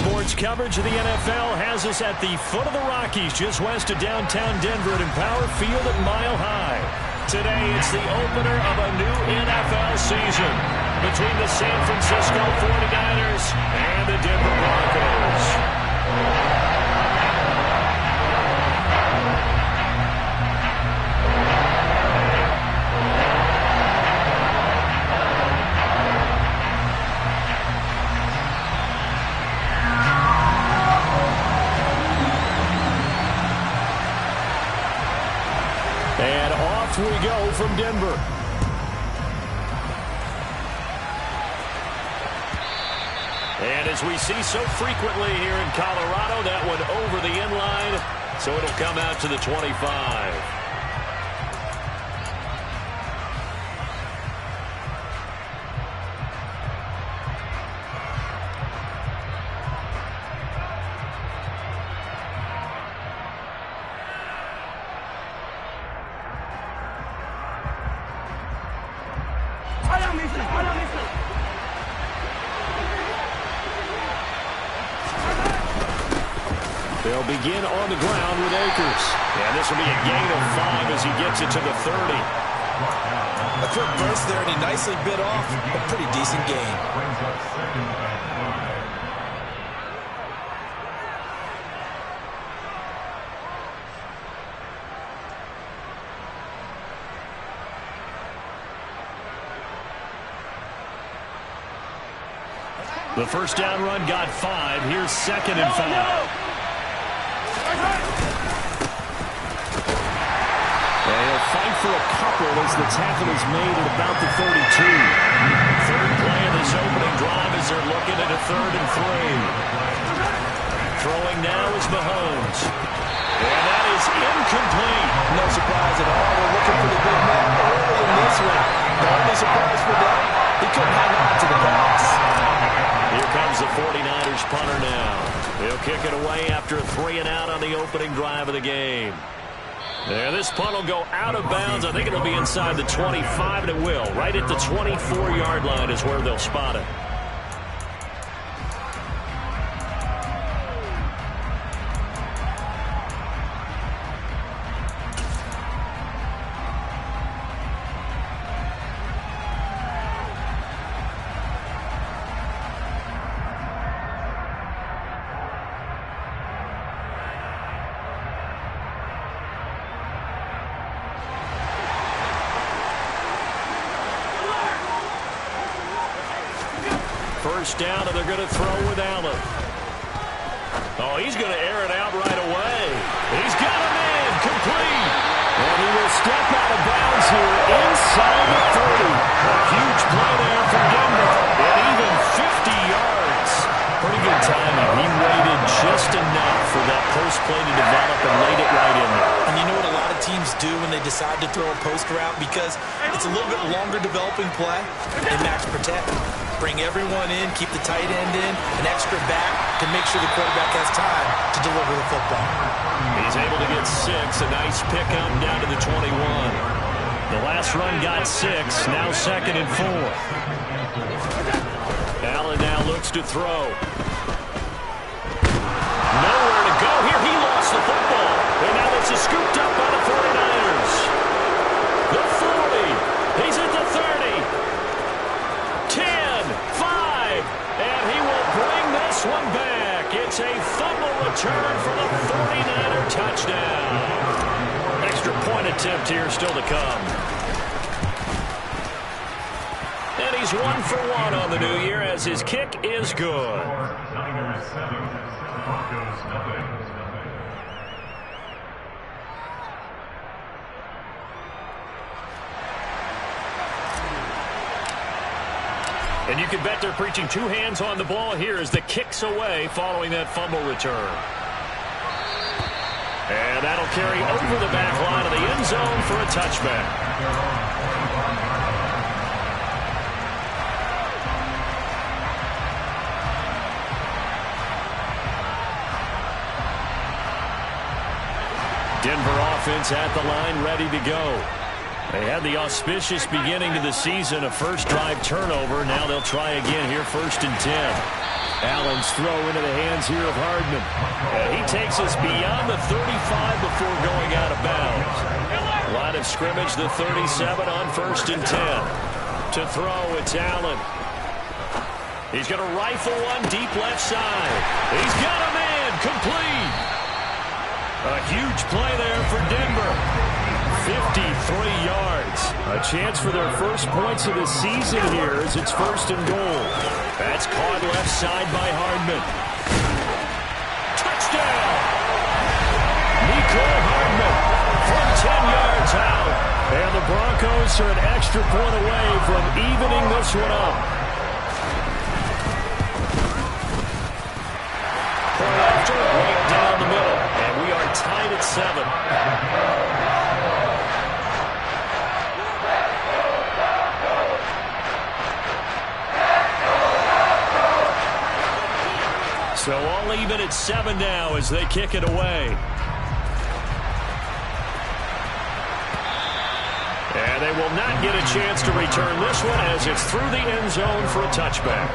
Sports coverage of the NFL has us at the foot of the Rockies, just west of downtown Denver at Empower Field at Mile High. Today, it's the opener of a new NFL season between the San Francisco 49ers and the Denver Broncos. And off we go from Denver. And as we see so frequently here in Colorado, that one over the end line, so it'll come out to the 25. They'll begin on the ground with Akers. And this will be a gain of 5 as he gets it to the 30. A quick burst there, and he nicely bit off a pretty decent gain. The first down run got 5. Here's 2nd and 5. They'll fight for a couple as the tackle is made at about the 32. Third play of this opening drive as they're looking at a 3rd and 3. Throwing now is Mahomes. And that is incomplete. No surprise at all. We're looking for the big man early in this one. The only surprise for them, he couldn't hang on to the pass. Here comes the 49ers punter now. They'll kick it away after a 3 and out on the opening drive of the game. There, this punt will go out of bounds. I think it'll be inside the 25, and it will. Right at the 24-yard line is where they'll spot it. First down, and they're going to throw with Allen. Oh, he's going to air it out right away. He's got a man, complete. And he will step out of bounds here inside the 30. A huge play there from Denver. And even 50 yards. Pretty good timing. He waited just enough for that post play to develop and laid it right in there. And you know what a lot of teams do when they decide to throw a post route? Because it's a little bit longer developing play. They max protect. Bring everyone in, keep the tight end in, an extra back to make sure the quarterback has time to deliver the football. He's able to get 6. A nice pickup down to the 21. The last run got 6. Now 2nd and 4. Allen now looks to throw. Nowhere to go here. He lost the football. And now it's scooped up by the 49ers. The 40. He's at the 30. 10, 5, and he will bring this one back. It's a fumble return for the 49er touchdown. Extra point attempt here still to come. And he's 1 for 1 on the new year as his kick is good. Niners 7, Broncos nothing. And you can bet they're preaching 2 hands on the ball here as the kick's away following that fumble return. And that'll carry over the back line of the end zone for a touchback. Denver offense at the line, ready to go. They had the auspicious beginning to the season, a first drive turnover. Now they'll try again here, 1st and 10. Allen's throw into the hands here of Hardman. And he takes us beyond the 35 before going out of bounds. Line of scrimmage, the 37 on 1st and 10. To throw, it's Allen. He's going to rifle one deep left side. He's got a man, complete. A huge play there for Denver. 53 yards. A chance for their first points of the season here as it's 1st and goal. That's caught left side by Hardman. Touchdown! Nicole Hardman from 10 yards out. And the Broncos are an extra point away from evening this one up. Point after, right down the middle. And we are tied at 7. So all even at 7 now as they kick it away. And they will not get a chance to return this one as it's through the end zone for a touchback.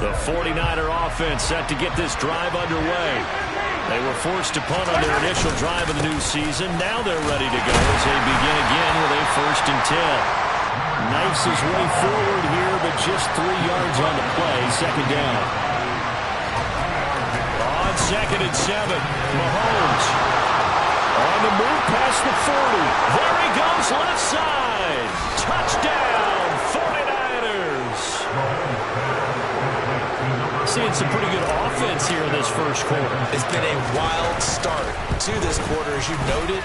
The 49er offense set to get this drive underway. They were forced to punt on their initial drive of the new season. Now they're ready to go as they begin again with a 1st and 10. Knifes his way forward here, but just 3 yards on the play. 2nd down. On 2nd and 7, Mahomes. On the move past the 40. There he goes left side. Touchdown, 49ers. Seeing some pretty good offense here in this first quarter. It's been a wild start to this quarter, as you noted.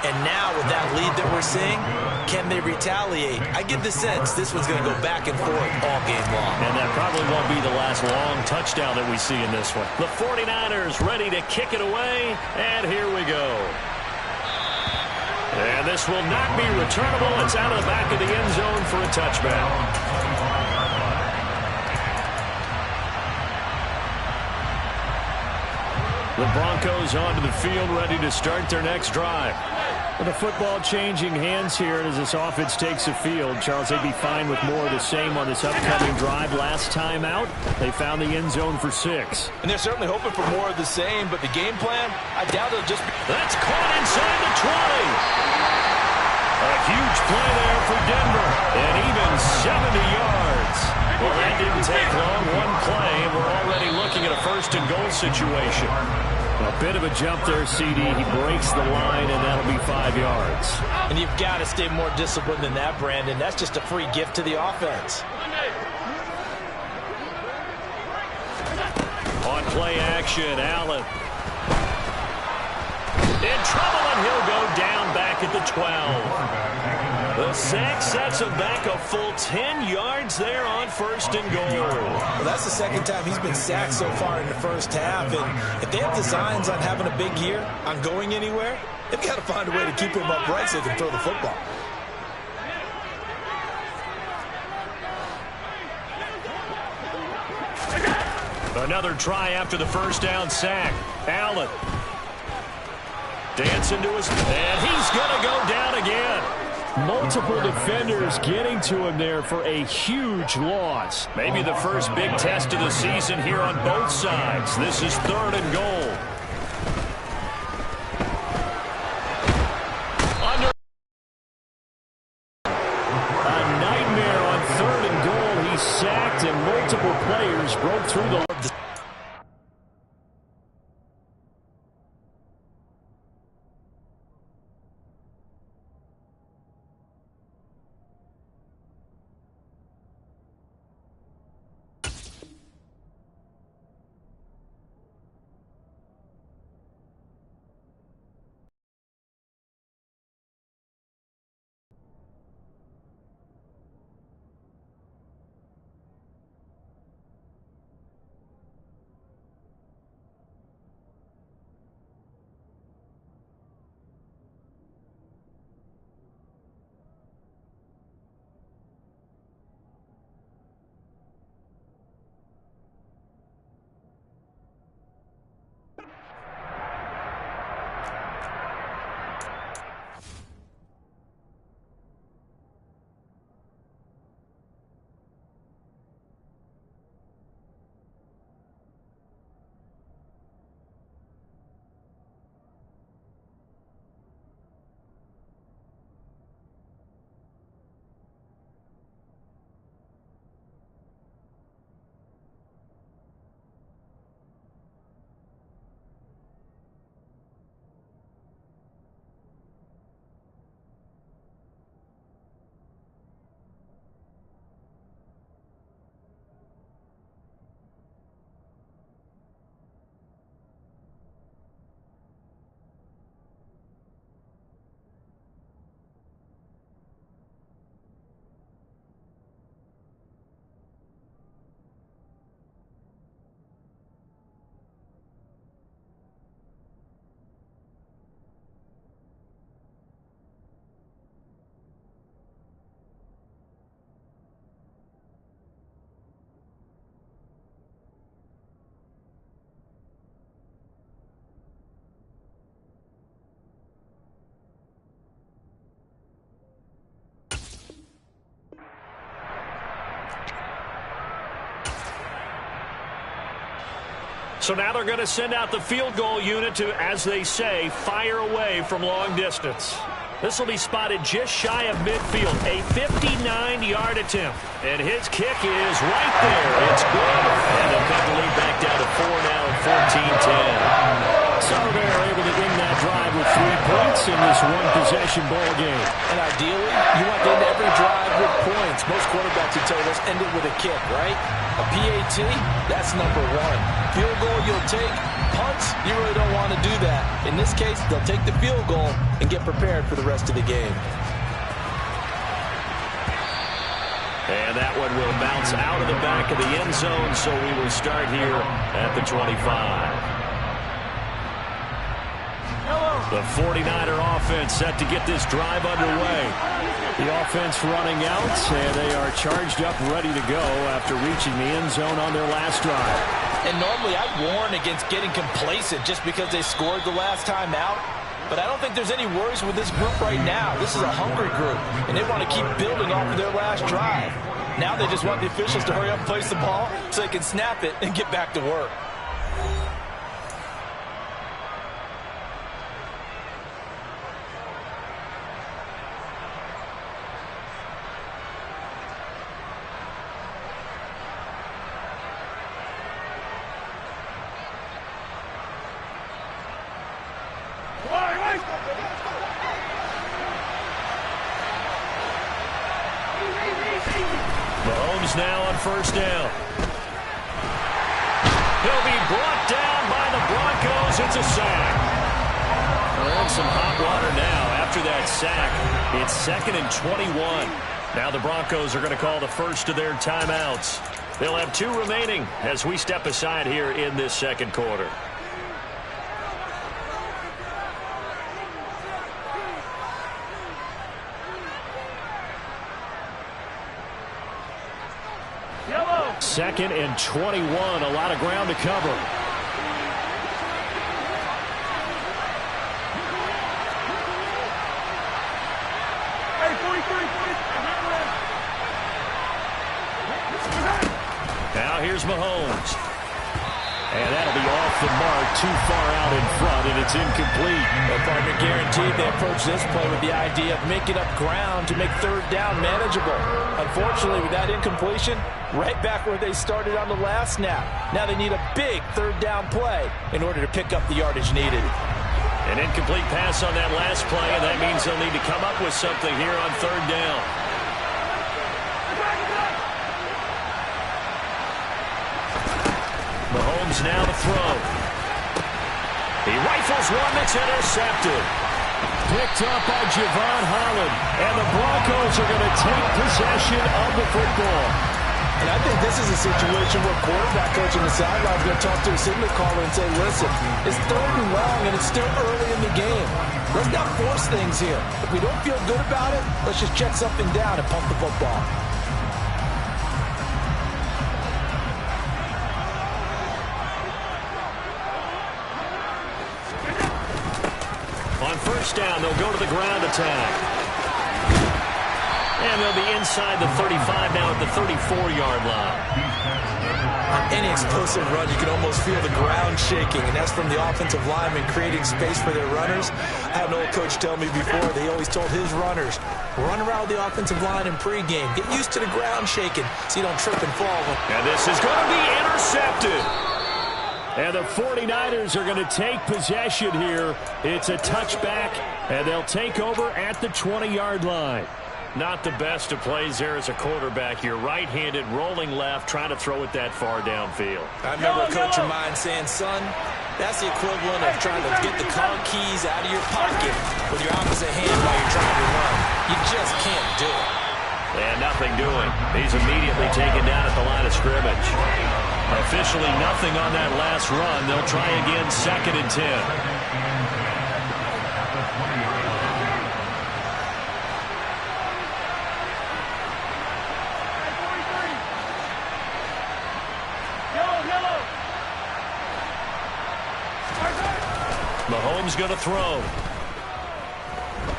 And now with that lead that we're seeing, can they retaliate? I get the sense this one's going to go back and forth all game long. And that probably won't be the last long touchdown that we see in this one. The 49ers ready to kick it away, and here we go. And this will not be returnable. It's out of the back of the end zone for a touchback. The Broncos onto the field, ready to start their next drive. With the football changing hands here as this offense takes the field, Charles, they'd be fine with more of the same on this upcoming drive. Last time out, they found the end zone for 6. And they're certainly hoping for more of the same, but the game plan, I doubt it'll just be... That's caught inside the 20. A huge play there for Denver, and even 70 yards. Well, that didn't take long, one play, and we're already looking at a 1st and goal situation. A bit of a jump there, CD. He breaks the line, and that'll be 5 yards. And you've got to stay more disciplined than that, Brandon. That's just a free gift to the offense. On play action, Allen. In trouble, and he'll go down back at the 12. The sack sets him back a full 10 yards there on 1st and goal. Well, that's the 2nd time he's been sacked so far in the first half. And if they have designs on having a big year, on going anywhere, they've got to find a way to keep him upright so they can throw the football. Another try after the first down sack. Allen. Dancing to his... And he's going to go down again. Multiple defenders getting to him there for a huge loss. Maybe the first big test of the season here on both sides. This is 3rd and goal. Under a nightmare on 3rd and goal. He's sacked and multiple players broke through the... So now they're going to send out the field goal unit to, as they say, fire away from long distance. This will be spotted just shy of midfield, a 59-yard attempt. And his kick is right there. It's good. And they'll cut the lead back down to 4 now at 14-10. So they're able to end that drive with 3 points in this one-possession ball game. And ideally, you want to end every drive with points. Most quarterbacks would tell us end it with a kick, right? A PAT, that's number 1. Field goal you'll take. Punts, you really don't want to do that. In this case, they'll take the field goal and get prepared for the rest of the game. And that one will bounce out of the back of the end zone, so we will start here at the 25. The 49er offense set to get this drive underway. The offense running out, and they are charged up, ready to go after reaching the end zone on their last drive. And normally I'd warn against getting complacent just because they scored the last time out. But I don't think there's any worries with this group right now. This is a hungry group, and they want to keep building off of their last drive. Now they just want the officials to hurry up and place the ball so they can snap it and get back to work. Mahomes now on first down. He'll be brought down by the Broncos. It's a sack. And some hot water now after that sack. It's 2nd and 21. Now the Broncos are going to call the first of their timeouts. They'll have 2 remaining as we step aside here in this second quarter. Second and 21, a lot of ground to cover. Now here's Mahomes. And that'll be off the mark, too far out in front, and it's incomplete. Well, partner, guaranteed they approach this play with the idea of making up ground to make third down manageable. Unfortunately, with that incompletion, right back where they started on the last snap. Now they need a big third down play in order to pick up the yardage needed. An incomplete pass on that last play, and that means they'll need to come up with something here on third down. Mahomes now to throw. He rifles one that's intercepted. Picked up by Javon Holland. And the Broncos are going to take possession of the football. And I think this is a situation where quarterback coach on the sideline is going to talk to a signal caller and say, listen, it's 3rd and long and it's still early in the game. Let's not force things here. If we don't feel good about it, let's just check something down and pump the football. On first down, they'll go to the ground attack. And they'll be inside the 35 now at the 34-yard line. Any explosive run, you can almost feel the ground shaking, and that's from the offensive linemen creating space for their runners. I had an old coach tell me before, they always told his runners, run around the offensive line in pregame. Get used to the ground shaking so you don't trip and fall. And this is going to be intercepted. And the 49ers are going to take possession here. It's a touchback, and they'll take over at the 20-yard line. Not the best of plays there as a quarterback. You're right-handed, rolling left, trying to throw it that far downfield. I remember a coach of mine saying, son, that's the equivalent of trying to get the car keys out of your pocket with your opposite hand while you're trying to run. You just can't do it. And nothing doing. He's immediately taken down at the line of scrimmage. Officially nothing on that last run. They'll try again, 2nd and 10. Mahomes going to throw.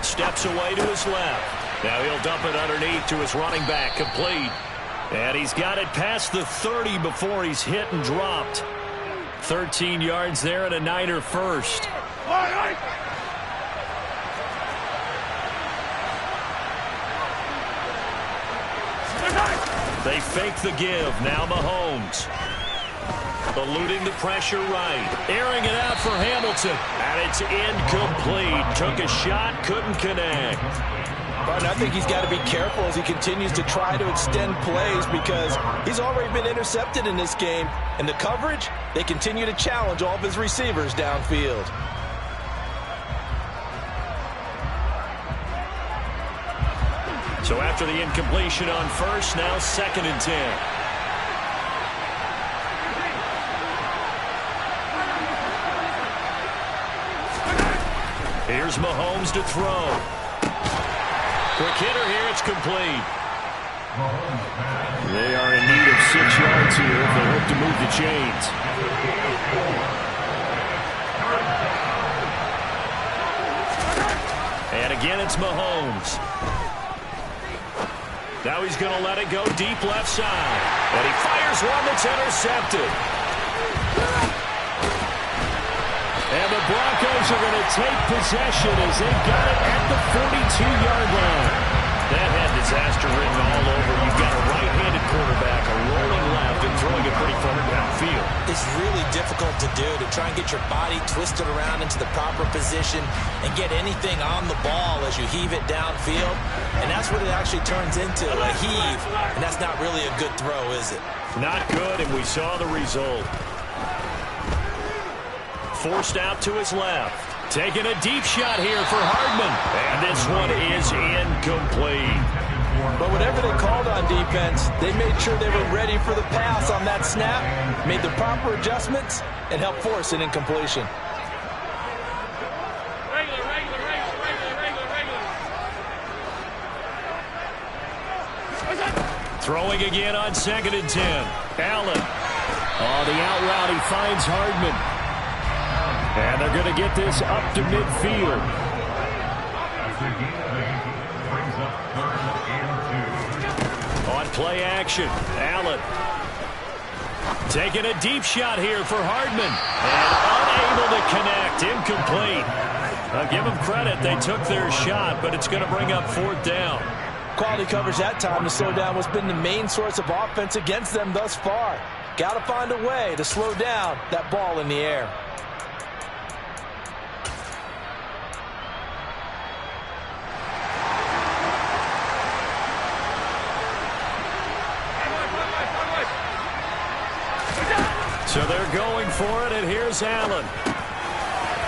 Steps away to his left. Now he'll dump it underneath to his running back, complete. And he's got it past the 30 before he's hit and dropped. 13 yards there and a Niner first. They fake the give. Now Mahomes. Eluding the pressure right. Airing it out for Hamilton. And it's incomplete. Took a shot, couldn't connect. But I think he's got to be careful as he continues to try to extend plays because he's already been intercepted in this game. And the coverage, they continue to challenge all of his receivers downfield. So after the incompletion on first, now 2nd and 10. Here's Mahomes to throw. Quick hitter here, it's complete. They are in need of 6 yards here if they hope to move the chains. And again, it's Mahomes. Now he's going to let it go deep left side. And he fires one that's intercepted. And the Broncos are going to take possession as they got it at the 42-yard line. That had disaster written all over. You've got a right-handed quarterback, a rolling left, and throwing it pretty far downfield. It's really difficult to do, to try and get your body twisted around into the proper position and get anything on the ball as you heave it downfield. And that's what it actually turns into, a heave. And that's not really a good throw, is it? Not good, and we saw the result. Forced out to his left. Taking a deep shot here for Hardman. And this one is incomplete. But whatever they called on defense, they made sure they were ready for the pass on that snap, made the proper adjustments, and helped force an incompletion. Throwing again on 2nd and 10. Allen. Oh, the out route, he finds Hardman. And they're going to get this up to midfield. On play action, Allen. Taking a deep shot here for Hardman. And unable to connect. Incomplete. I'll give them credit. They took their shot, but it's going to bring up 4th down. Quality coverage that time to slow down what's been the main source of offense against them thus far. Got to find a way to slow down that ball in the air. So they're going for it, and here's Allen.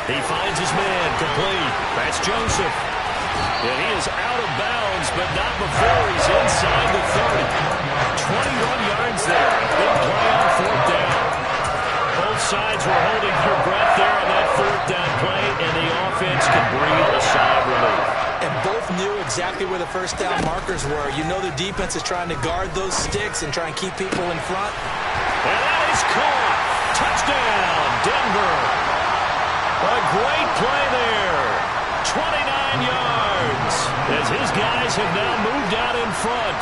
He finds his man, complete. That's Joseph. And he is out of bounds, but not before he's inside the 30. 21 yards there. Big play on 4th down. Both sides were holding their breath there on that 4th down play, and the offense can breathe a sigh of relief. And both knew exactly where the first down markers were. You know the defense is trying to guard those sticks and try and keep people in front. And that is caught. Touchdown, Denver. A great play there. 29 yards as his guys have now moved out in front.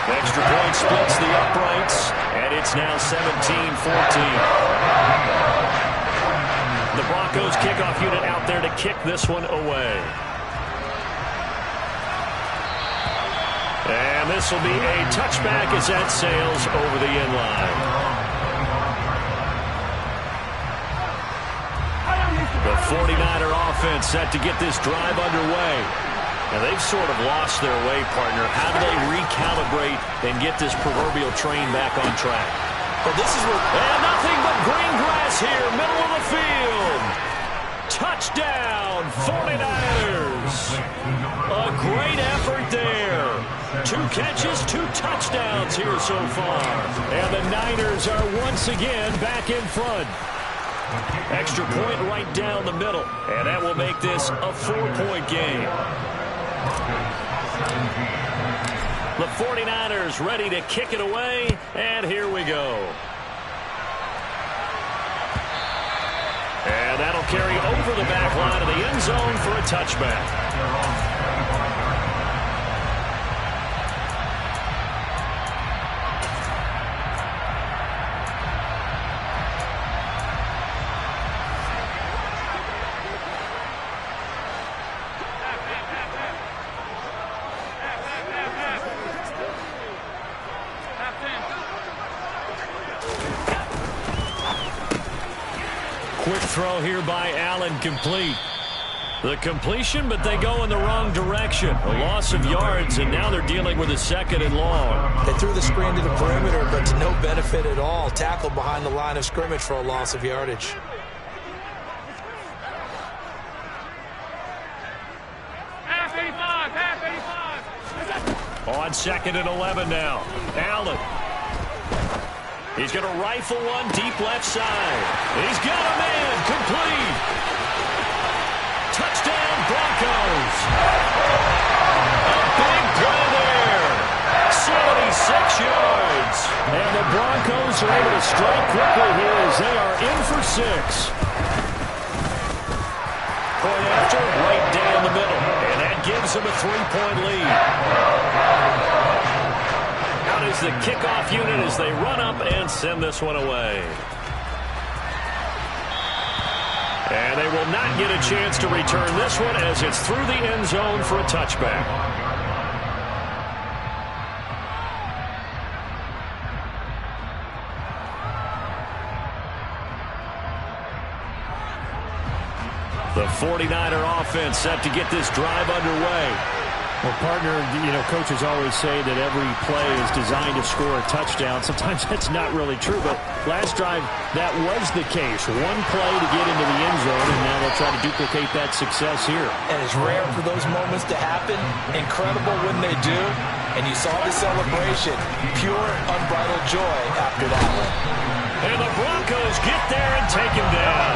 Extra point splits the uprights, and it's now 17-14. The Broncos kickoff unit out there to kick this one away. And this will be a touchback as that sails over the end line. The 49er offense set to get this drive underway. And they've sort of lost their way, partner. How do they recalibrate and get this proverbial train back on track? Well, this is what... And nothing but green grass here, middle of the field. Touchdown, 49ers. A great effort there. 2 catches, 2 touchdowns here so far. And the Niners are once again back in front. Extra point right down the middle. And that will make this a 4-point game. The 49ers ready to kick it away. And here we go. And that'll carry over the back line of the end zone for a touchback. throw here by Allen complete. The completion, but they go in the wrong direction. A loss of yards, and now they're dealing with a 2nd and long. They threw the screen to the perimeter, but to no benefit at all. Tackled behind the line of scrimmage for a loss of yardage. On 2nd and 11 now. Allen. He's going to rifle one deep left side. He's got a man. Complete. Touchdown, Broncos. A big play there. 76 yards. And the Broncos are able to strike quickly here as they are in for 6. Point after, right down the middle. And that gives them a 3-point lead. Out is the kickoff unit as they run up and send this one away. And they will not get a chance to return this one as it's through the end zone for a touchback. The 49er offense set to get this drive underway. Well, partner, coaches always say that every play is designed to score a touchdown. Sometimes that's not really true, but last drive, that was the case. One play to get into the end zone, and now they'll try to duplicate that success here. And it's rare for those moments to happen. Incredible when they do. And you saw the celebration. Pure, unbridled joy after that one. And the Broncos get there and take him down.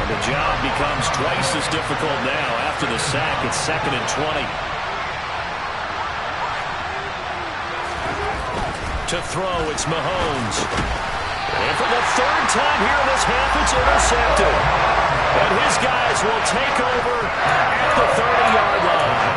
And the job becomes twice as difficult now. After the sack, it's 2nd and 20. To throw, it's Mahomes. And for the 3rd time here in this half, it's intercepted. And his guys will take over at the 30-yard line.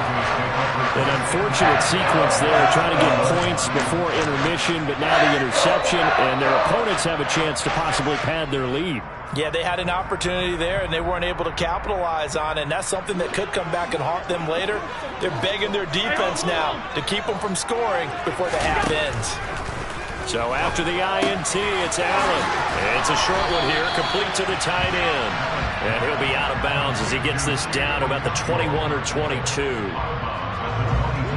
An unfortunate sequence there, trying to get points before intermission, but now the interception, and their opponents have a chance to possibly pad their lead. Yeah, they had an opportunity there, and they weren't able to capitalize on it, and that's something that could come back and haunt them later. They're begging their defense now to keep them from scoring before the half ends. So after the INT, it's Allen. It's a short one here, complete to the tight end. And he'll be out of bounds as he gets this down about the 21 or 22.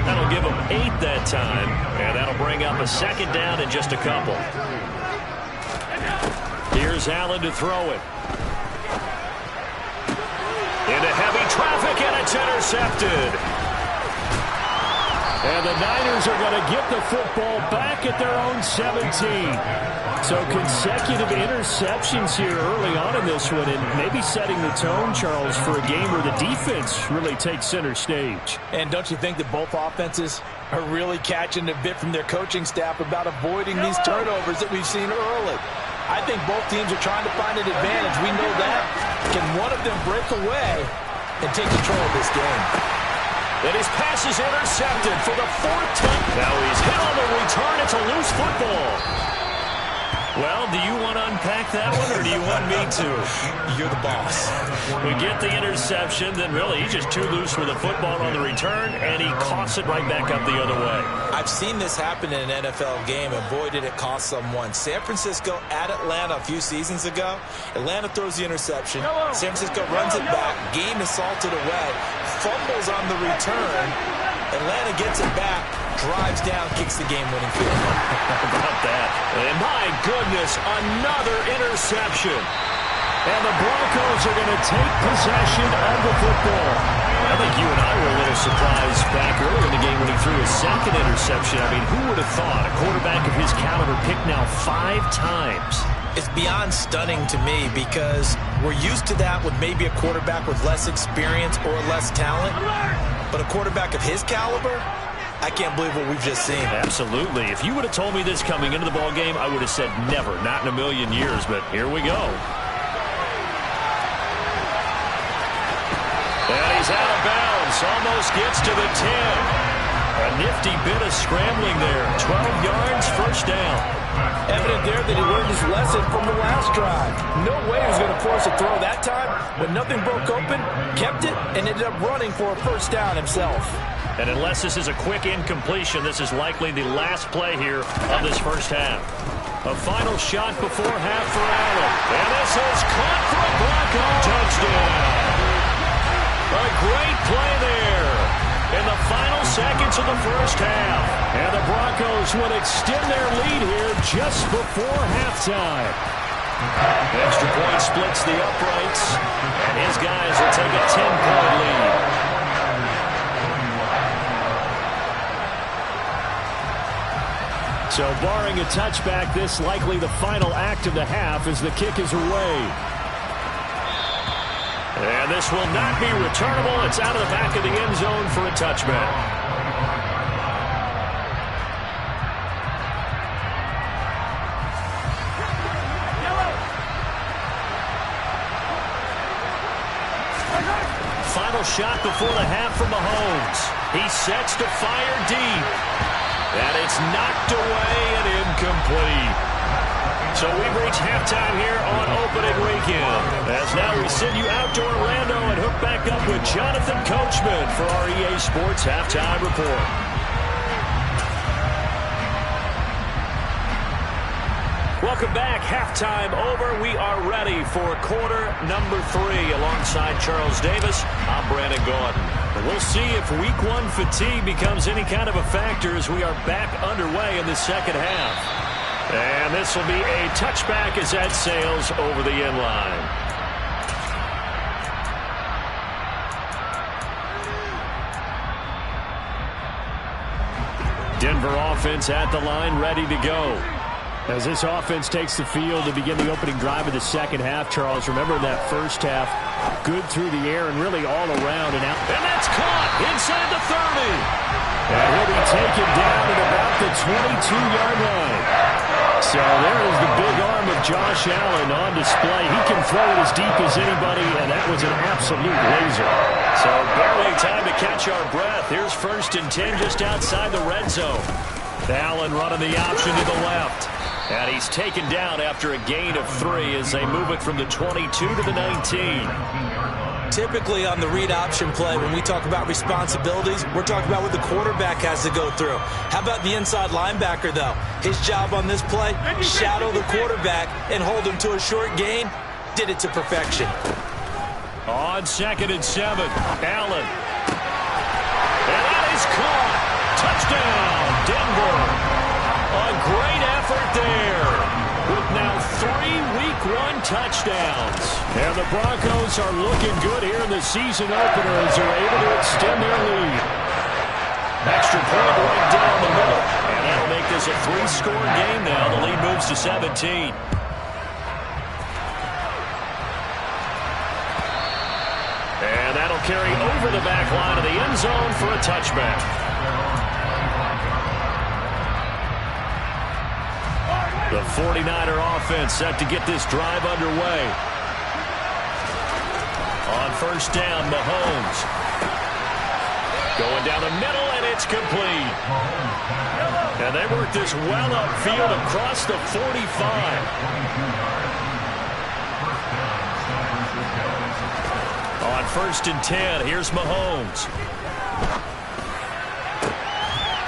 That'll give him 8 that time, and that'll bring up a 2nd down in just a couple. Here's Allen to throw it. Into heavy traffic, and it's intercepted. And the Niners are going to get the football back at their own 17. So consecutive interceptions here early on in this one, and maybe setting the tone, Charles, for a game where the defense really takes center stage. And don't you think that both offenses are really catching a bit from their coaching staff about avoiding these turnovers that we've seen early? I think both teams are trying to find an advantage. We know that. Can one of them break away and take control of this game? And his pass is intercepted for the 4th time. Now he's hit on the return. It's a loose football. Well, do you want to unpack that one, or do you want me to? You're the boss. We get the interception, then really he's just too loose with the football on the return, and he coughs it right back up the other way. I've seen this happen in an NFL game, and boy, did it cost someone. San Francisco at Atlanta a few seasons ago. Atlanta throws the interception. San Francisco runs it back. Game is salted away. Fumbles on the return. Atlanta gets it back, drives down, kicks the game-winning field goal. How about that? And my goodness, another interception. And the Broncos are going to take possession of the football. I think you and I were a little surprised back earlier in the game when he threw his 2nd interception. I mean, who would have thought a quarterback of his caliber picked now 5 times? It's beyond stunning to me because we're used to that with maybe a quarterback with less experience or less talent. But a quarterback of his caliber, I can't believe what we've just seen. Absolutely. If you would have told me this coming into the ball game, I would have said never, not in a million years. But here we go. And he's out of bounds. Almost gets to the 10. A nifty bit of scrambling there. 12 yards, 1st down. Evident there that he learned his lesson from the last drive. No way he was going to force a throw that time. When nothing broke open, kept it, and ended up running for a 1st down himself. And unless this is a quick incompletion, this is likely the last play here of this 1st half. A final shot before half for Allen. And this is caught for a Broncos touchdown. A great play there in the final seconds of the first half. And the Broncos will extend their lead here just before halftime. Extra point splits the uprights, and his guys will take a 10-point lead. So barring a touchback, this likely the final act of the half as the kick is away. And this will not be returnable. It's out of the back of the end zone for a touchback. Final shot before the half from Mahomes. He sets to fire deep. And it's knocked away and incomplete. So we've reached halftime here on opening weekend. As now we send you out to Orlando and hook back up with Jonathan Coachman for our EA Sports Halftime Report. Welcome back. Halftime over. We are ready for quarter number 3. Alongside Charles Davis, I'm Brandon Gaudin. We'll see if week 1 fatigue becomes any kind of a factor as we are back underway in the second half. And this will be a touchback as that sails over the end line. Denver offense at the line, ready to go. As this offense takes the field to begin the opening drive of the second half, Charles, remember in that first half, good through the air and really all around and out. And that's caught inside the 30. And he'll be taken down at about the 22-yard line. So there is the big arm of Josh Allen on display. He can throw it as deep as anybody, and that was an absolute laser. So barely time to catch our breath. Here's 1st and 10 just outside the red zone. Allen running the option to the left. And he's taken down after a gain of 3 as they move it from the 22 to the 19. Typically on the read option play, when we talk about responsibilities, we're talking about what the quarterback has to go through. How about the inside linebacker, though? His job on this play, shadow the quarterback and hold him to a short gain. Did it to perfection. On 2nd and 7, Allen. And that is caught. Touchdown, Denver. A great effort there with now 3 week 1 touchdowns. And the Broncos are looking good here in the season opener as they're able to extend their lead. Extra point right down the middle. And that'll make this a 3-score game now. The lead moves to 17. And that'll carry over the back line of the end zone for a touchback. The 49er offense set to get this drive underway. On 1st down, Mahomes. Going down the middle, and it's complete. And they work this well upfield across the 45. On 1st and 10, here's Mahomes.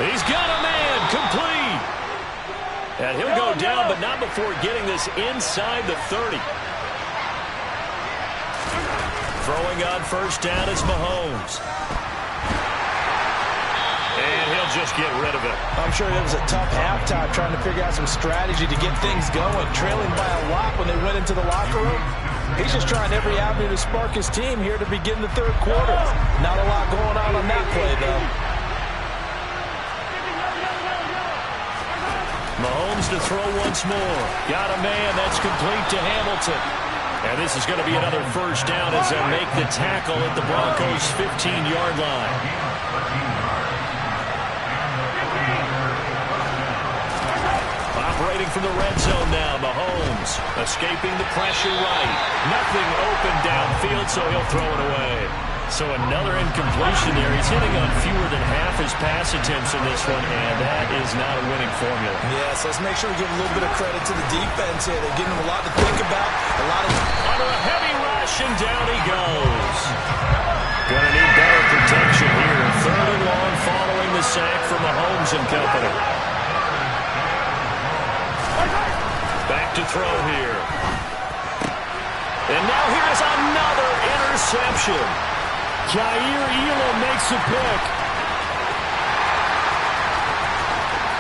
He's got a man, complete. And he'll go down, but not before getting this inside the 30. Throwing on 1st down is Mahomes. And he'll just get rid of it. I'm sure it was a tough halftime trying to figure out some strategy to get things going, trailing by a lot when they went into the locker room. He's just trying every avenue to spark his team here to begin the 3rd quarter. Not a lot going on that play, though. Mahomes to throw once more. Got a man. That's complete to Hamilton. And this is going to be another 1st down as they make the tackle at the Broncos' 15-yard line. Operating from the red zone now, Mahomes escaping the pressure right. Nothing open downfield, so he'll throw it away. So another incompletion there. He's hitting on fewer than half his pass attempts in this one, and that is not a winning formula. Yes, let's make sure we give a little bit of credit to the defense here. They're giving him a lot to think about. Under a heavy rush, and down he goes. Gonna need better protection here. 3rd and long following the sack from Mahomes and company. to throw here. And now here is another interception. Jair Elam makes a pick.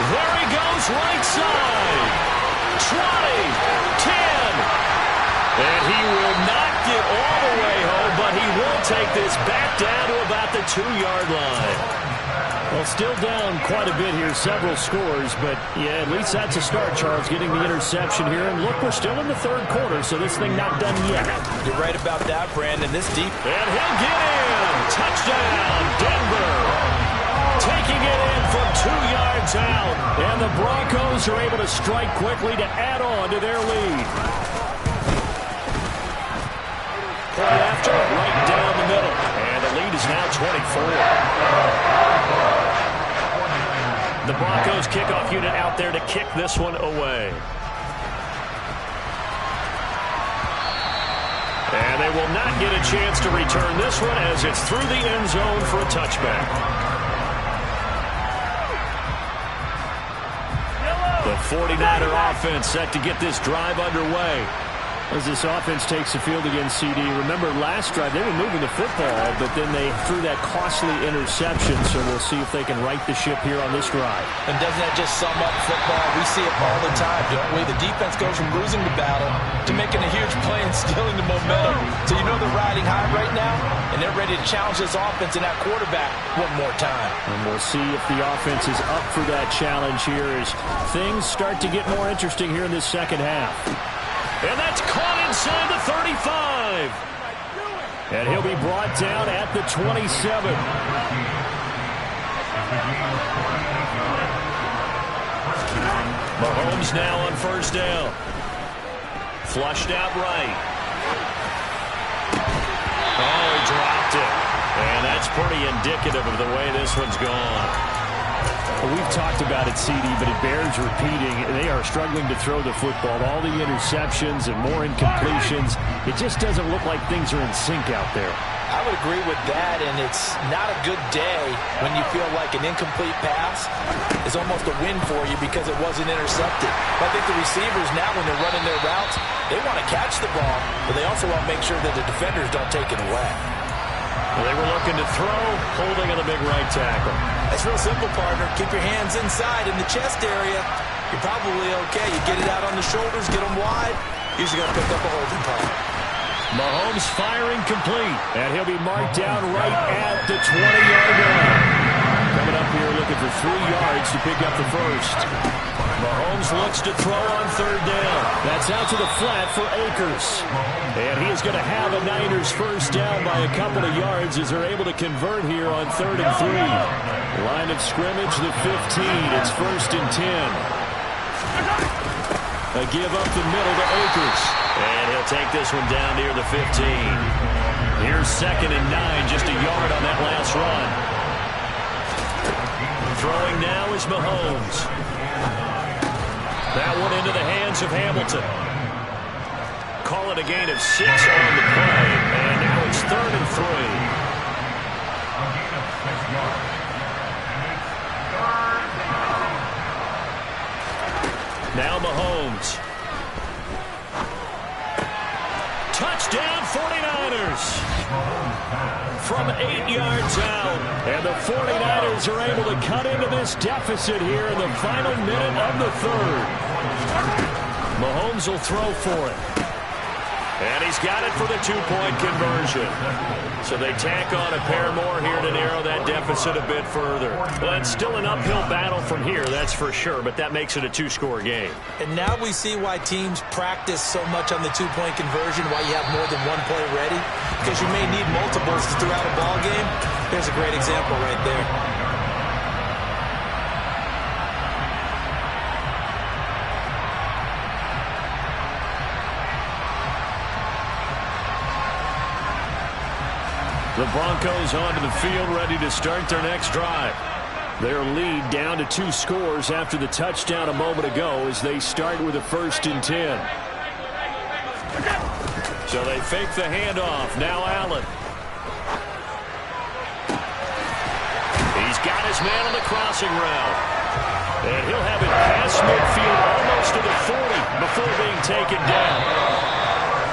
There he goes, right side. 20, 10. And he will not get all the way home, but he will take this back down to about the 2-yard line. Well, still down quite a bit here, several scores, but yeah, at least that's a start, Charles, getting the interception here. And look, we're still in the third quarter, so this thing not done yet. You're right about that, Brandon. This deep. And he'll get in. Touchdown, Denver. Taking it in from 2 yards out. And the Broncos are able to strike quickly to add on to their lead. Play after, right down the middle. And the lead is now 24. The Broncos kickoff unit out there to kick this one away. And they will not get a chance to return this one as it's through the end zone for a touchback. The 49er offense set to get this drive underway. As this offense takes the field against CD, remember last drive they were moving the football, but then they threw that costly interception, so we'll see if they can right the ship here on this drive. And doesn't that just sum up football? We see it all the time, don't we? The defense goes from losing the battle to making a huge play and stealing the momentum. So you know they're riding high right now, and they're ready to challenge this offense and that quarterback one more time. And we'll see if the offense is up for that challenge here as things start to get more interesting here in this second half. And that's caught inside the 35. And he'll be brought down at the 27. Mahomes now on first down. Flushed out right. Oh, he dropped it. And that's pretty indicative of the way this one's gone. We've talked about it, CD, but it bears repeating. They are struggling to throw the football. All the interceptions and more incompletions. It just doesn't look like things are in sync out there. I would agree with that, and it's not a good day when you feel like an incomplete pass is almost a win for you because it wasn't intercepted. I think the receivers now, when they're running their routes, they want to catch the ball, but they also want to make sure that the defenders don't take it away. Well, they were looking to throw, holding on the big right tackle. That's real simple, partner. Keep your hands inside in the chest area. You're probably okay. You get it out on the shoulders, get them wide. Usually got to pick up a holding call. Mahomes firing complete. And he'll be marked down right at the 20-yard line. Coming up here looking for 3 yards to pick up the first. Mahomes looks to throw on third down. That's out to the flat for Akers. And he is going to have a Niners first down by a couple of yards as they're able to convert here on 3rd and 3. Line of scrimmage, the 15. It's 1st and 10. A give up the middle to Akers. And he'll take this one down near the 15. Here's 2nd and 9, just a yard on that last run. Throwing now is Mahomes. That one into the hands of Hamilton. Call it a gain of 6 on the play. And now it's 3rd and 3. Now Mahomes. Touchdown 49ers. From 8 yards out. And the 49ers are able to cut into this deficit here in the final minute of the 3rd. Mahomes will throw for it. And he's got it for the 2-point conversion. So they tack on a pair more here to narrow that deficit a bit further. Well, it's still an uphill battle from here, that's for sure, but that makes it a 2-score game. And now we see why teams practice so much on the 2-point conversion, why you have more than one play ready, because you may need multiples throughout a ball game. There's a great example right there. The Broncos onto the field, ready to start their next drive. Their lead down to 2 scores after the touchdown a moment ago as they start with a 1st and 10. So they fake the handoff. Now Allen. He's got his man on the crossing route. And he'll have it past midfield, almost gets to the 40 before being taken down.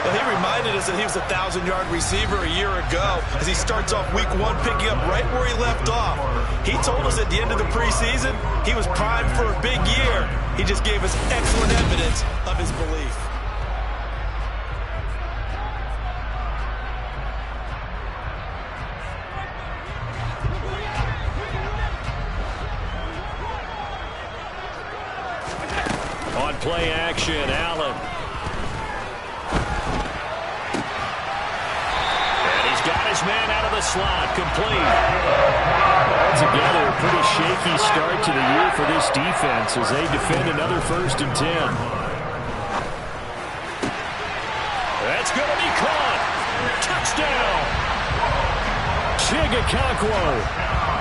Well, he reminded us that he was a 1,000-yard receiver a year ago as he starts off week 1 picking up right where he left off. He told us at the end of the preseason he was primed for a big year. He just gave us excellent evidence of his belief. On play action, Allen. And he's got his man out of the slot, complete. Altogether, a pretty shaky start to the year for this defense as they defend another 1st and 10. That's going to be caught. Touchdown. Chigakonkwo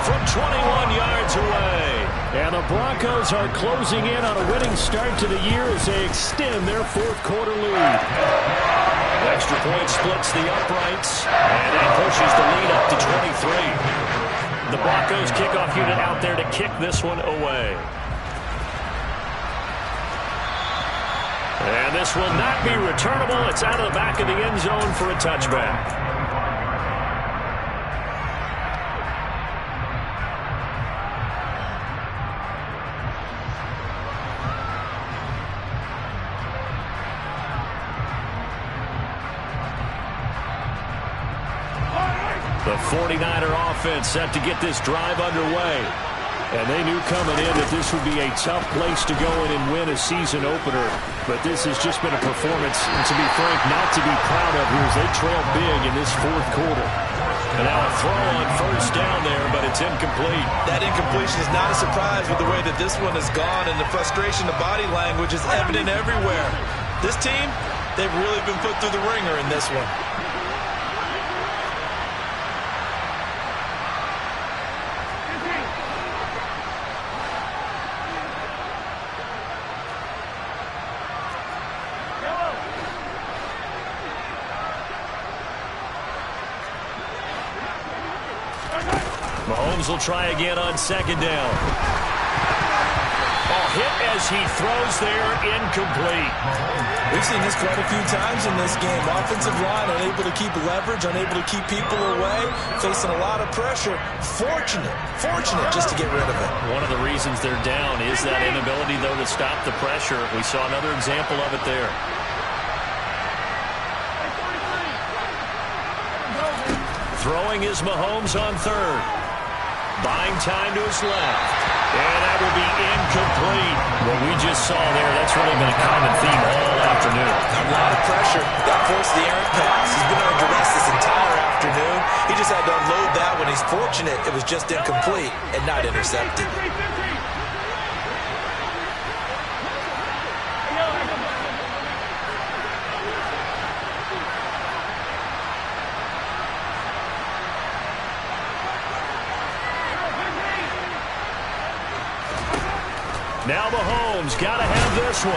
from 21 yards away. And the Broncos are closing in on a winning start to the year as they extend their 4th quarter lead. Extra point splits the uprights, and that pushes the lead up to 23. The Broncos kickoff unit out there to kick this one away. And this will not be returnable. It's out of the back of the end zone for a touchback. The 49er offense set to get this drive underway. And they knew coming in that this would be a tough place to go in and win a season opener. But this has just been a performance, and to be frank, not to be proud of here as they trail big in this 4th quarter. And now a throw on 1st down there, but it's incomplete. That incompletion is not a surprise with the way that this one has gone, and the frustration, the body language is evident everywhere. This team, they've really been put through the ringer in this one. Mahomes will try again on 2nd down. Ball hit as he throws there, incomplete. We've seen this quite a few times in this game. Offensive line unable to keep leverage, unable to keep people away, facing a lot of pressure. Fortunate just to get rid of it. One of the reasons they're down is that inability, though, to stop the pressure. We saw another example of it there. Throwing is Mahomes on 3rd. Buying time to his left. And that will be incomplete. What we just saw there, that's really been a common theme all afternoon. A lot of pressure. That forced the errant pass. He's been under duress this entire afternoon. He just had to unload that when he's fortunate it was just incomplete and not intercepted. Now Mahomes got to have this one.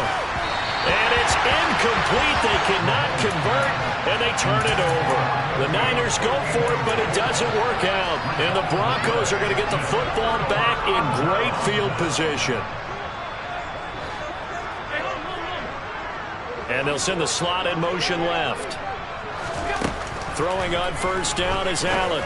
And it's incomplete. They cannot convert, and they turn it over. The Niners go for it, but it doesn't work out. And the Broncos are going to get the football back in great field position. And they'll send the slot in motion left. Throwing on 1st down is Allen.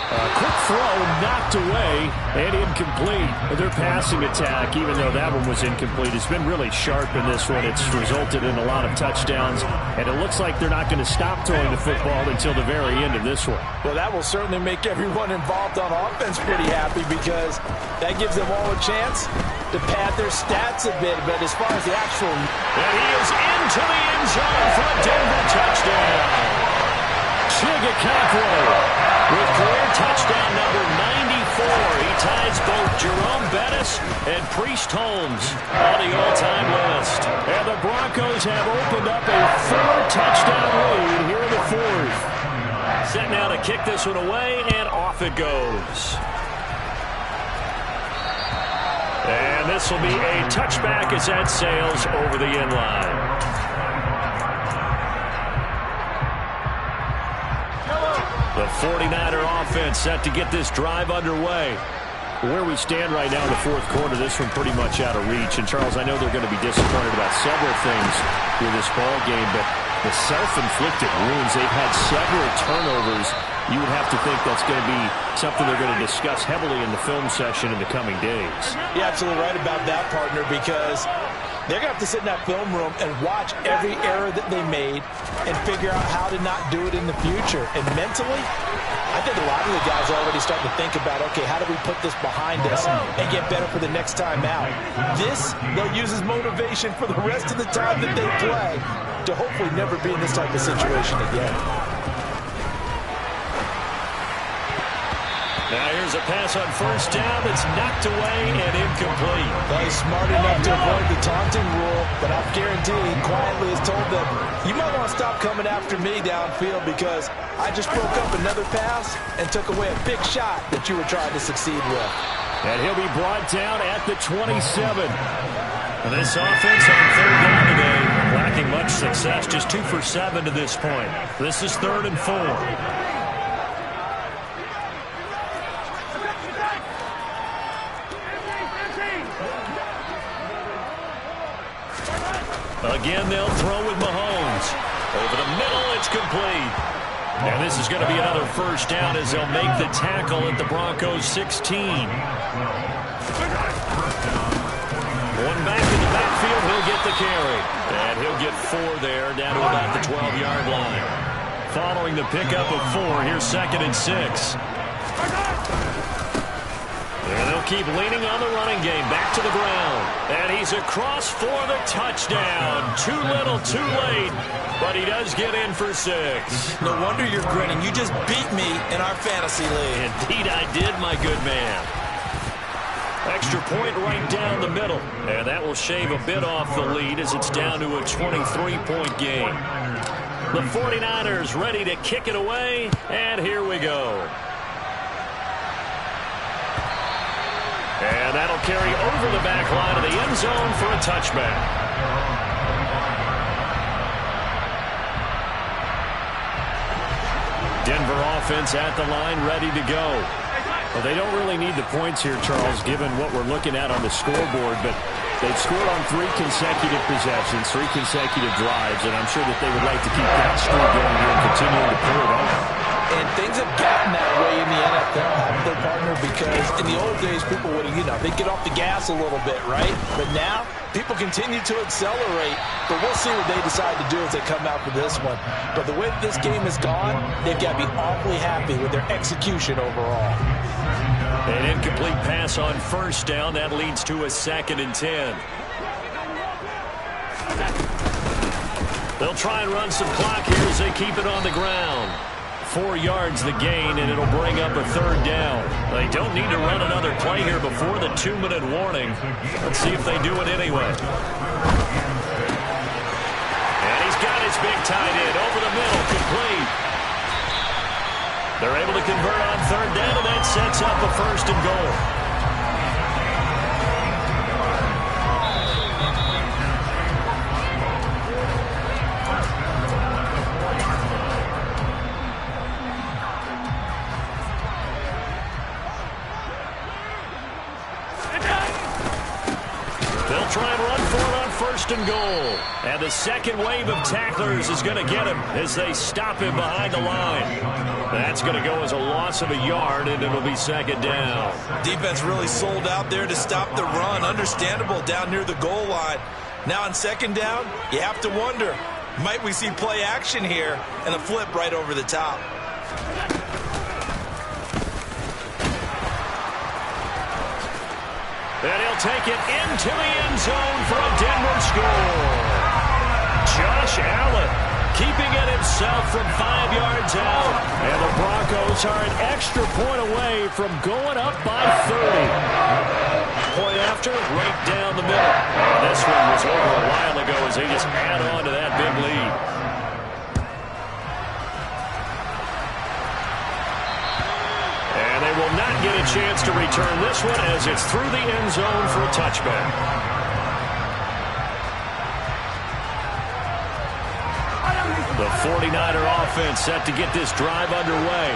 A quick throw knocked away and incomplete. Their passing attack, even though that one was incomplete, has been really sharp in this one. It's resulted in a lot of touchdowns, and it looks like they're not going to stop throwing the football until the very end of this one. Well, that will certainly make everyone involved on offense pretty happy because that gives them all a chance to pad their stats a bit. But as far as the actual... And he is into the end zone for a Denver touchdown. Chigakonkwo with career touchdown number 94. He ties both Jerome Bettis and Priest Holmes on the all-time list. And the Broncos have opened up a 4-touchdown lead here in the 4th. Set now to kick this one away, and off it goes. And this will be a touchback as that sails over the end line. The 49er offense set to get this drive underway. Where we stand right now in the fourth quarter, this one pretty much out of reach. And, Charles, I know they're going to be disappointed about several things with this ball game, but the self-inflicted wounds, they've had several turnovers. You would have to think that's going to be something they're going to discuss heavily in the film session in the coming days. You're absolutely right about that, partner, because they're going to have to sit in that film room and watch every error that they made and figure out how to not do it in the future. And mentally, I think a lot of the guys are already starting to think about, okay, how do we put this behind us and get better for the next time out? This, they'll use as motivation for the rest of the time that they play to hopefully never be in this type of situation again. Now here's a pass on first down that's knocked away and incomplete. Well, he's smart enough to avoid the taunting rule, but I guarantee he quietly has told them, you might want to stop coming after me downfield because I just broke up another pass and took away a big shot that you were trying to succeed with. And he'll be brought down at the 27. And this offense on third down today, lacking much success, just 2 for 7 to this point. This is 3rd and 4. Again, they'll throw with Mahomes. Over the middle, it's complete. And this is going to be another first down as they'll make the tackle at the Broncos 16. One back in the backfield, he'll get the carry. And he'll get 4 there, down to about the 12-yard line. Following the pickup of 4, here's 2nd and 6. And they'll keep leaning on the running game. Back to the ground. And he's across for the touchdown. Too little, too late. But he does get in for 6. No wonder you're grinning. You just beat me in our fantasy league. Indeed I did, my good man. Extra point right down the middle. And that will shave a bit off the lead as it's down to a 23-point game. The 49ers ready to kick it away. And here we go. And that'll carry over the back line of the end zone for a touchback. Denver offense at the line, ready to go. Well, they don't really need the points here, Charles, given what we're looking at on the scoreboard, but they've scored on 3 consecutive possessions, 3 consecutive drives, and I'm sure that they would like to keep that streak going here and continuing to pull it off. And things have gotten that way in the NFL, haven't they, partner? Because in the old days, people would, they'd get off the gas a little bit, right? But now, people continue to accelerate. But we'll see what they decide to do as they come out for this one. But the way that this game has gone, they've got to be awfully happy with their execution overall. An incomplete pass on first down. That leads to a 2nd and 10. They'll try and run some clock here as they keep it on the ground. 4 yards the gain, and it'll bring up a 3rd down. They don't need to run another play here before the 2-minute warning. Let's see if they do it anyway. And he's got his big tight end over the middle, complete. They're able to convert on 3rd down, and that sets up a 1st and goal. Try and run for it on 1st and goal. And the second wave of tacklers is going to get him as they stop him behind the line. That's going to go as a loss of a yard, and it'll be 2nd down. Defense really sold out there to stop the run. Understandable down near the goal line. Now on 2nd down, you have to wonder, might we see play action here and a flip right over the top? And he'll take it into the end zone for a Denver score. Josh Allen keeping it himself from 5 yards out. And the Broncos are an extra point away from going up by 30. Point after, right down the middle. And this one was over a while ago as they just add on to that big lead. And they will not get a chance to return this one as it's through the end zone for a touchback. The 49er offense set to get this drive underway.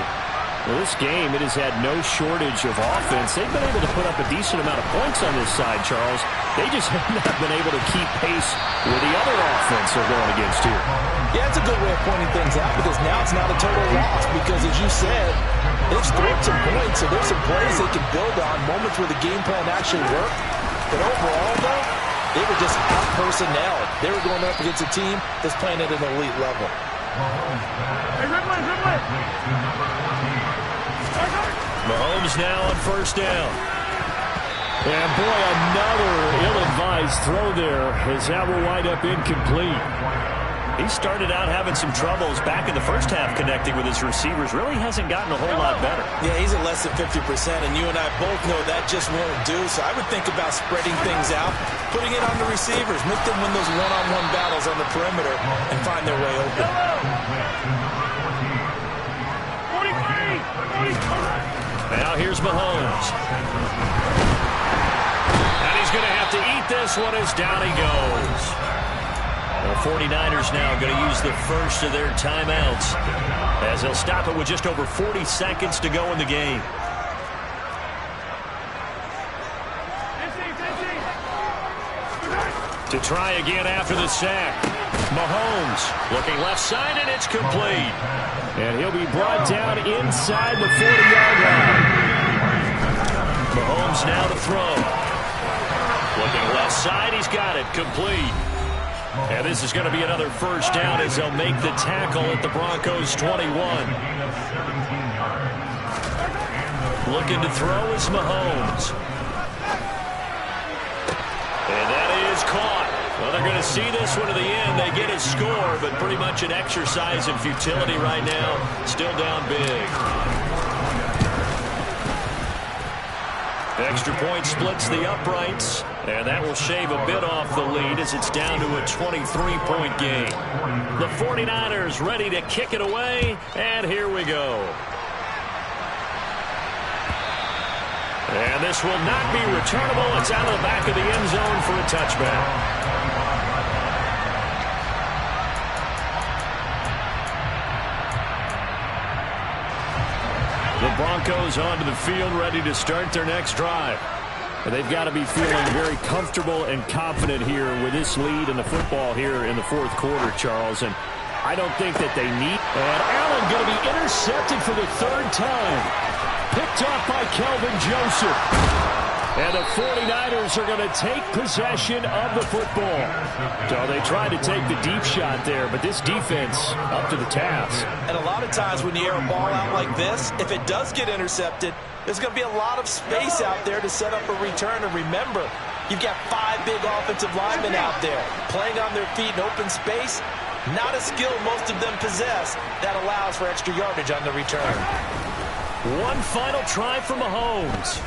Well, this game, it has had no shortage of offense. They've been able to put up a decent amount of points on this side, Charles. They just have not been able to keep pace with the other offense they're going against here. Yeah, it's a good way of pointing things out because now it's not a total loss because, as you said, they've scored some points, so there's some plays they can build on, moments where the game plan actually worked. But overall, though, they were just out-personnel. They were going up against a team that's playing at an elite level. Mahomes now on first down. And boy, another ill-advised throw there as that will wind up incomplete. He started out having some troubles back in the first half connecting with his receivers. Really hasn't gotten a whole lot better. Yeah, he's at less than 50%, and you and I both know that just won't do. So I would think about spreading things out, putting it on the receivers, make them win those one-on-one battles on the perimeter, and find their way open. Now here's Mahomes. And he's going to have to eat this one as down he goes. The 49ers now going to use the first of their timeouts as they'll stop it with just over 40 seconds to go in the game. To try again after the sack. Mahomes looking left side, and it's complete. And he'll be brought down inside the 40-yard line. Mahomes now to throw. Looking left side, he's got it, complete. And this is going to be another first down as they'll make the tackle at the Broncos 21. Looking to throw is Mahomes. And that is caught. Well, they're going to see this one to the end. They get a score, but pretty much an exercise in futility right now. Still down big. Extra point splits the uprights, and that will shave a bit off the lead as it's down to a 23-point game. The 49ers ready to kick it away, and here we go. And this will not be returnable. It's out of the back of the end zone for a touchback. The Broncos onto the field ready to start their next drive. They've got to be feeling very comfortable and confident here with this lead in the football here in the fourth quarter, Charles. And I don't think that they need. And Allen going to be intercepted for the third time. Picked off by Kelvin Joseph. And the 49ers are going to take possession of the football. So they tried to take the deep shot there, but this defense up to the task. And a lot of times when you air a ball out like this, if it does get intercepted, there's going to be a lot of space out there to set up a return. And remember, you've got 5 big offensive linemen out there playing on their feet in open space. Not a skill most of them possess that allows for extra yardage on the return. One final try for Mahomes.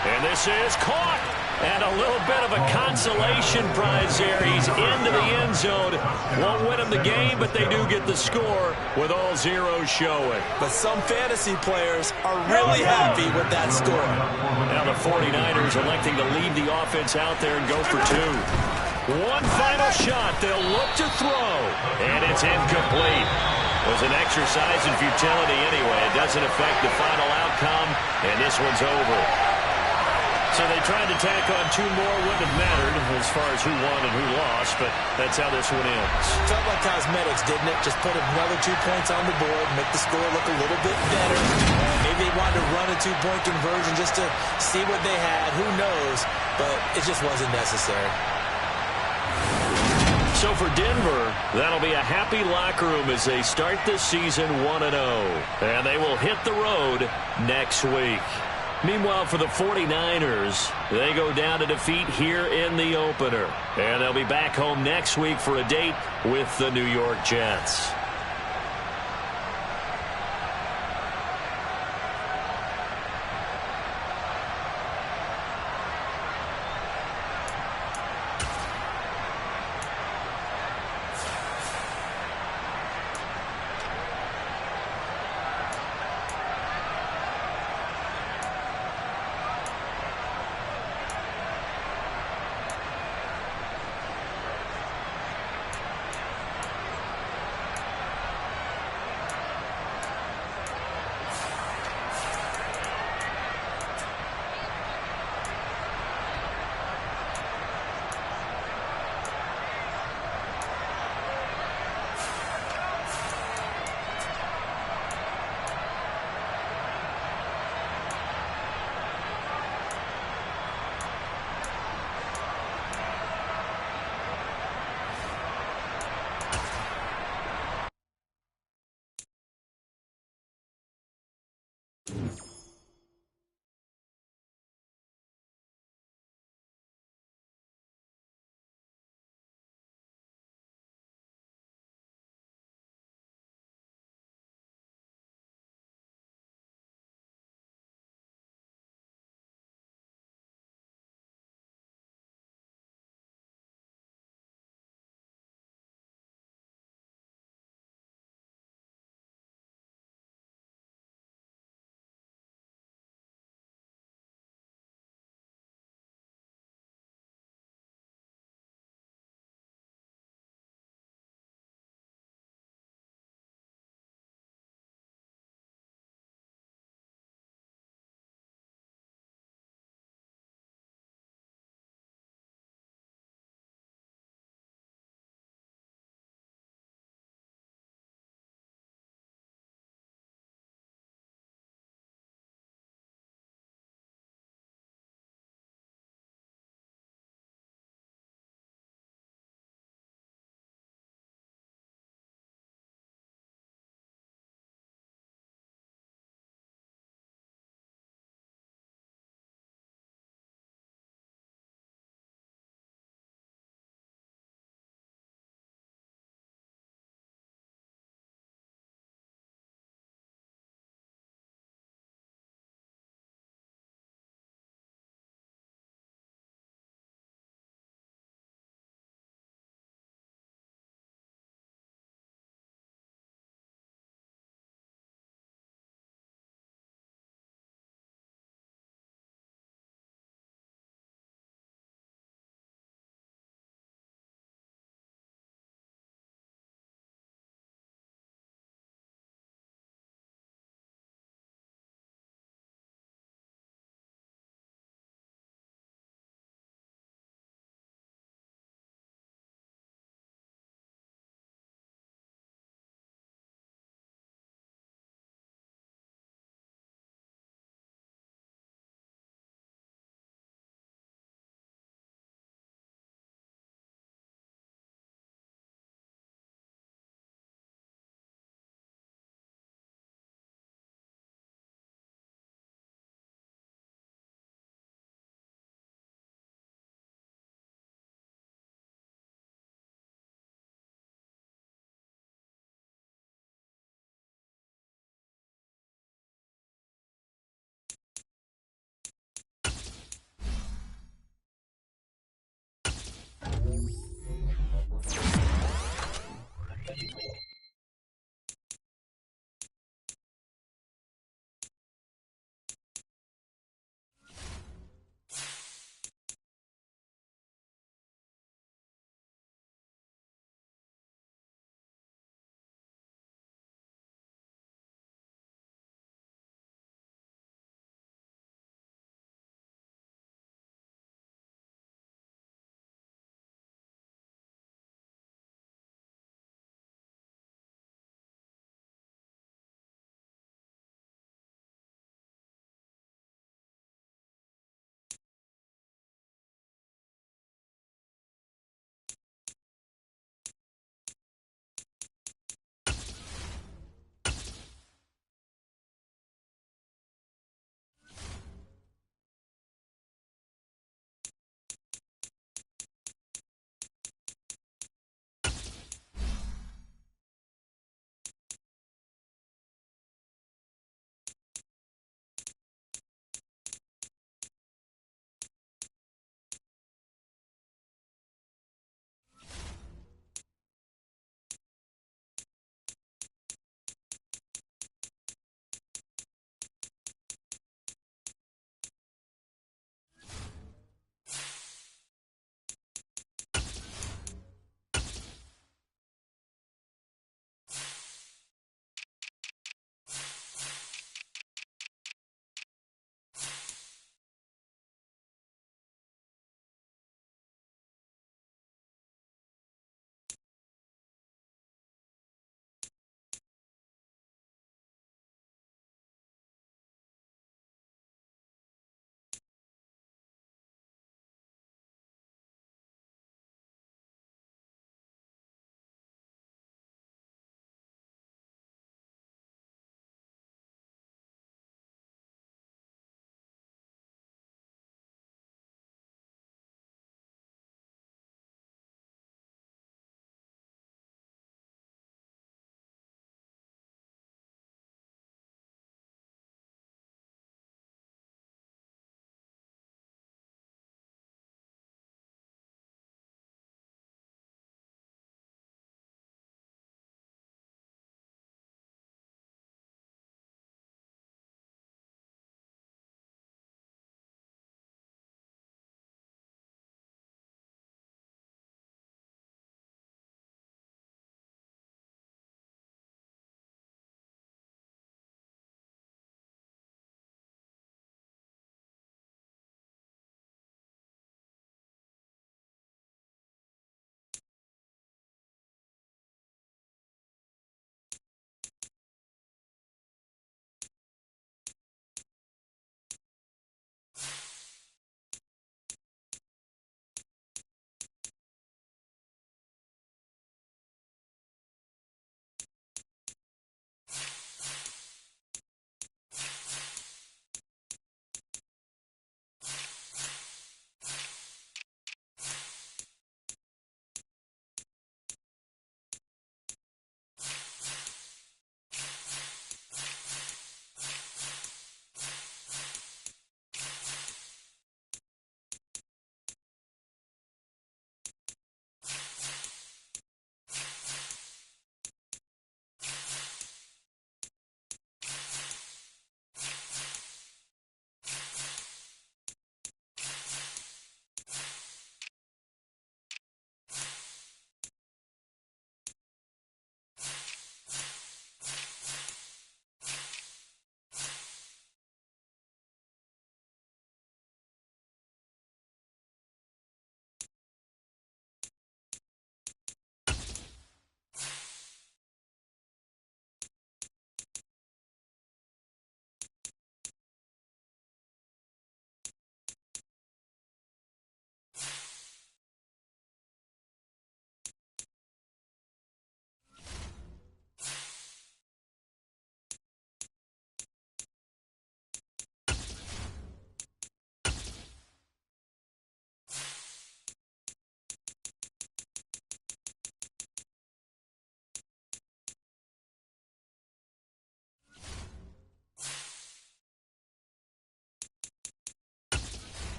And this is caught. And a little bit of a consolation prize there. He's into the end zone. Won't win them the game, but they do get the score with all zeros showing. But some fantasy players are really happy with that score. Now the 49ers electing to leave the offense out there and go for 2. One final shot. They'll look to throw. And it's incomplete. It was an exercise in futility anyway. It doesn't affect the final outcome. And this one's over. So they tried to tack on 2 more. Wouldn't have mattered as far as who won and who lost, but that's how this one ends. Felt like cosmetics, didn't it? Just put another 2 points on the board, make the score look a little bit better. Maybe they wanted to run a 2-point conversion just to see what they had. Who knows? But it just wasn't necessary. So for Denver, that'll be a happy locker room as they start this season 1-0. And they will hit the road next week. Meanwhile, for the 49ers, they go down to defeat here in the opener. And they'll be back home next week for a date with the New York Jets.